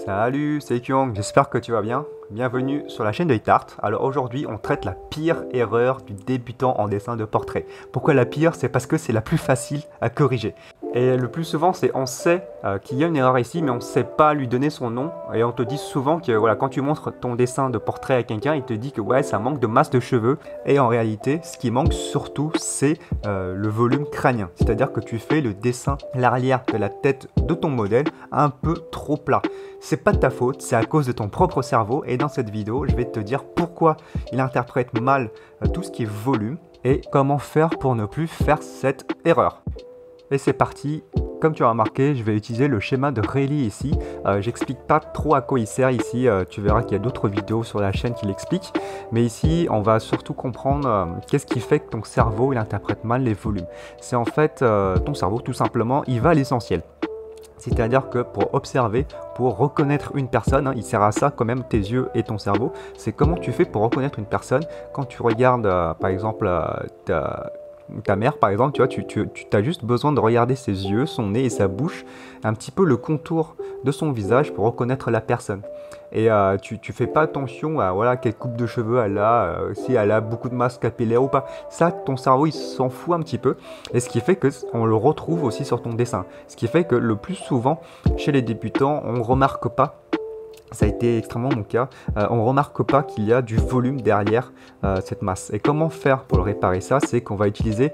Salut, c'est Kyung, j'espère que tu vas bien. Bienvenue sur la chaîne de Hitart. Alors aujourd'hui, on traite la pire erreur du débutant en dessin de portrait. Pourquoi la pire? C'est parce que c'est la plus facile à corriger. Et le plus souvent, c'est on sait qu'il y a une erreur ici, mais on ne sait pas lui donner son nom. Et on te dit souvent que voilà, quand tu montres ton dessin de portrait à quelqu'un, il te dit que ouais, ça manque de masse de cheveux. Et en réalité, ce qui manque surtout, c'est le volume crânien. C'est-à-dire que tu fais le dessin, l'arrière de la tête de ton modèle un peu trop plat. C'est pas de ta faute, c'est à cause de ton propre cerveau. Et dans cette vidéo, je vais te dire pourquoi il interprète mal tout ce qui est volume et comment faire pour ne plus faire cette erreur. Et c'est parti, comme tu as remarqué, je vais utiliser le schéma de Rayleigh ici. J'explique pas trop à quoi il sert ici, tu verras qu'il y a d'autres vidéos sur la chaîne qui l'expliquent. Mais ici, on va surtout comprendre qu'est-ce qui fait que ton cerveau il interprète mal les volumes. C'est en fait ton cerveau tout simplement, il va à l'essentiel. C'est-à-dire que pour observer, pour reconnaître une personne, il sert à ça quand même tes yeux et ton cerveau. C'est comment tu fais pour reconnaître une personne quand tu regardes par exemple ta mère par exemple, tu vois, tu as juste besoin de regarder ses yeux, son nez et sa bouche, un petit peu le contour de son visage pour reconnaître la personne. Et tu fais pas attention à voilà, quelle coupe de cheveux elle a, si elle a beaucoup de masse capillaire ou pas. Ça, ton cerveau, il s'en fout un petit peu. Et ce qui fait qu'on le retrouve aussi sur ton dessin. Ce qui fait que le plus souvent, chez les débutants, on ne remarque pas. Ça a été extrêmement mon cas, on ne remarque pas qu'il y a du volume derrière cette masse. Et comment faire pour le réparer ça? C'est qu'on va utiliser,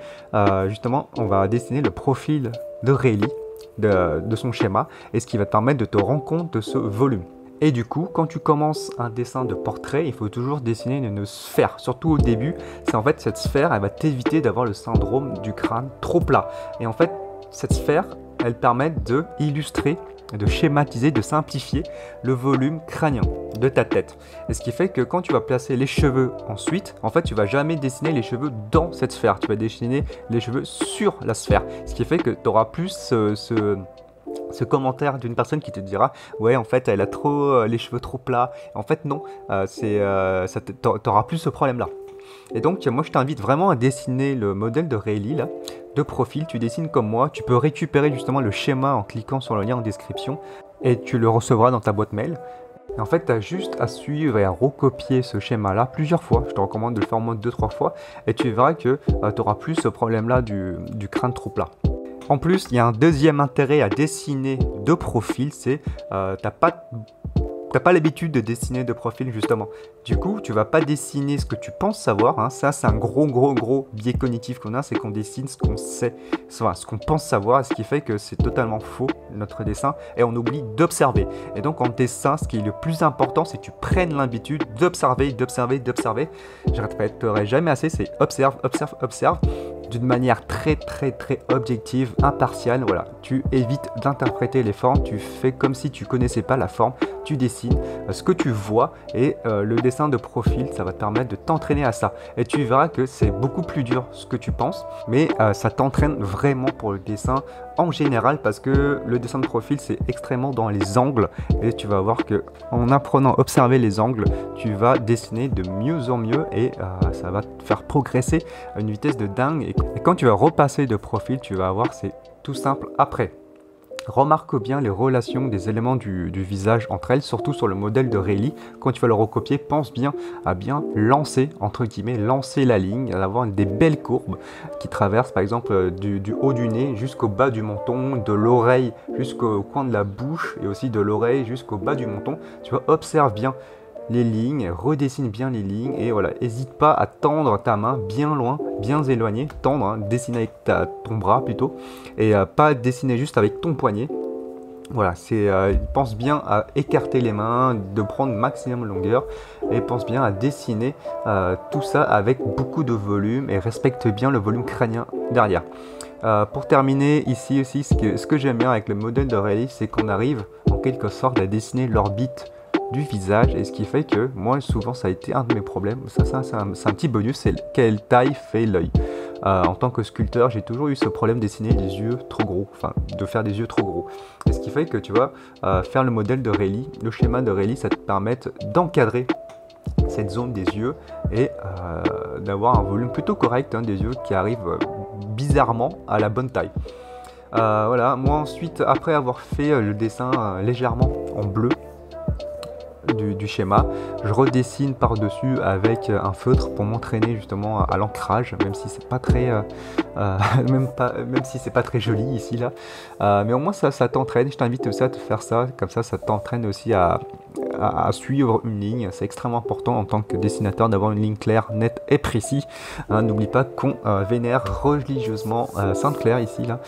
justement, on va dessiner le profil de Rayleigh, de son schéma, et ce qui va te permettre de te rendre compte de ce volume. Et du coup, quand tu commences un dessin de portrait, il faut toujours dessiner une sphère, surtout au début. C'est en fait cette sphère, elle va t'éviter d'avoir le syndrome du crâne trop plat. Et en fait, cette sphère, elle permet de illustrer, de schématiser, de simplifier le volume crânien de ta tête. Et ce qui fait que quand tu vas placer les cheveux ensuite, en fait, tu vas jamais dessiner les cheveux dans cette sphère. Tu vas dessiner les cheveux sur la sphère. Ce qui fait que tu auras plus ce commentaire d'une personne qui te dira ouais en fait elle a trop les cheveux trop plats. En fait non, t'auras plus ce problème là. Et donc moi je t'invite vraiment à dessiner le modèle de Rayleigh là, de profil. Tu dessines comme moi, tu peux récupérer justement le schéma en cliquant sur le lien en description et tu le recevras dans ta boîte mail. Et en fait tu as juste à suivre et à recopier ce schéma là plusieurs fois. Je te recommande de le faire au moins 2-3 fois et tu verras que tu auras plus ce problème là du crâne trop plat. En plus, il y a un deuxième intérêt à dessiner de profil, c'est t'as pas l'habitude de dessiner de profil justement. Du coup, tu vas pas dessiner ce que tu penses savoir. Hein. Ça, c'est un gros biais cognitif qu'on a, c'est qu'on dessine ce qu'on sait, enfin, ce qu'on pense savoir, ce qui fait que c'est totalement faux notre dessin et on oublie d'observer. Et donc en dessin, ce qui est le plus important, c'est que tu prennes l'habitude d'observer. Je répéterai jamais assez, c'est observe d'une manière très objective, impartiale. Voilà, tu évites d'interpréter les formes, tu fais comme si tu connaissais pas la forme, tu dessines ce que tu vois et le dessin de profil, ça va te permettre de t'entraîner à ça. Et tu verras que c'est beaucoup plus dur ce que tu penses, mais ça t'entraîne vraiment pour le dessin en général parce que le dessin de profil c'est extrêmement dans les angles et tu vas voir que en apprenant à observer les angles, tu vas dessiner de mieux en mieux et ça va te faire progresser à une vitesse de dingue. Et quand tu vas repasser de profil, tu vas voir c'est tout simple après. Remarque bien les relations des éléments du visage entre elles, surtout sur le modèle de Rayleigh. Quand tu vas le recopier, pense bien à bien lancer, entre guillemets, lancer la ligne, à avoir des belles courbes qui traversent par exemple du haut du nez jusqu'au bas du menton, de l'oreille jusqu'au coin de la bouche et aussi de l'oreille jusqu'au bas du menton. Tu vois, observe bien les lignes, redessine bien les lignes et voilà, n'hésite pas à tendre ta main bien loin, bien éloignée, tendre, hein, dessiner avec ton bras plutôt et pas dessiner juste avec ton poignet. Voilà, pense bien à écarter les mains, de prendre maximum longueur et pense bien à dessiner tout ça avec beaucoup de volume et respecte bien le volume crânien derrière. Pour terminer ici aussi, ce que j'aime bien avec le modèle de Rayleigh, c'est qu'on arrive en quelque sorte à dessiner l'orbite du visage et ce qui fait que moi souvent ça a été un de mes problèmes, ça c'est un petit bonus, c'est quelle taille fait l'œil. En tant que sculpteur j'ai toujours eu ce problème de dessiner les yeux trop gros, enfin de faire des yeux trop gros, et ce qui fait que tu vois faire le modèle de Rayleigh, le schéma de Rayleigh, ça te permet d'encadrer cette zone des yeux et d'avoir un volume plutôt correct, hein, des yeux qui arrivent bizarrement à la bonne taille. Voilà, moi ensuite après avoir fait le dessin légèrement en bleu, du schéma, je redessine par-dessus avec un feutre pour m'entraîner justement à l'ancrage, même si c'est pas très même si c'est pas très joli ici là, mais au moins ça t'entraîne. Je t'invite aussi à te faire ça, comme ça t'entraîne aussi à suivre une ligne. C'est extrêmement important en tant que dessinateur d'avoir une ligne claire, nette et précise. N'oublie pas qu'on vénère religieusement Sainte-Claire ici là.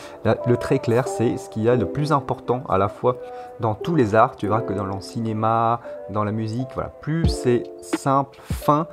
Le trait clair, c'est ce qu'il y a de plus important à la fois dans tous les arts. Tu verras que dans le cinéma, dans la musique, voilà, plus c'est simple, fin,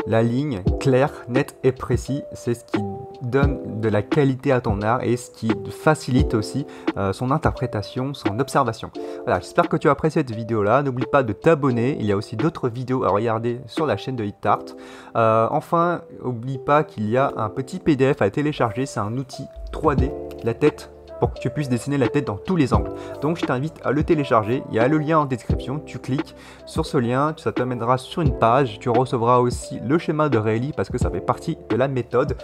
la ligne claire, nette et précis, c'est ce qui donne de la qualité à ton art et ce qui facilite aussi son interprétation, son observation. Voilà, j'espère que tu as apprécié cette vidéo là. N'oublie pas de t'abonner, il y a aussi d'autres vidéos à regarder sur la chaîne de HitArt. Enfin, n'oublie pas qu'il y a un petit PDF à télécharger, c'est un outil 3D, la tête, pour que tu puisses dessiner la tête dans tous les angles. Donc je t'invite à le télécharger, il y a le lien en description, tu cliques sur ce lien, ça t'amènera sur une page, tu recevras aussi le schéma de Reilly parce que ça fait partie de la méthode.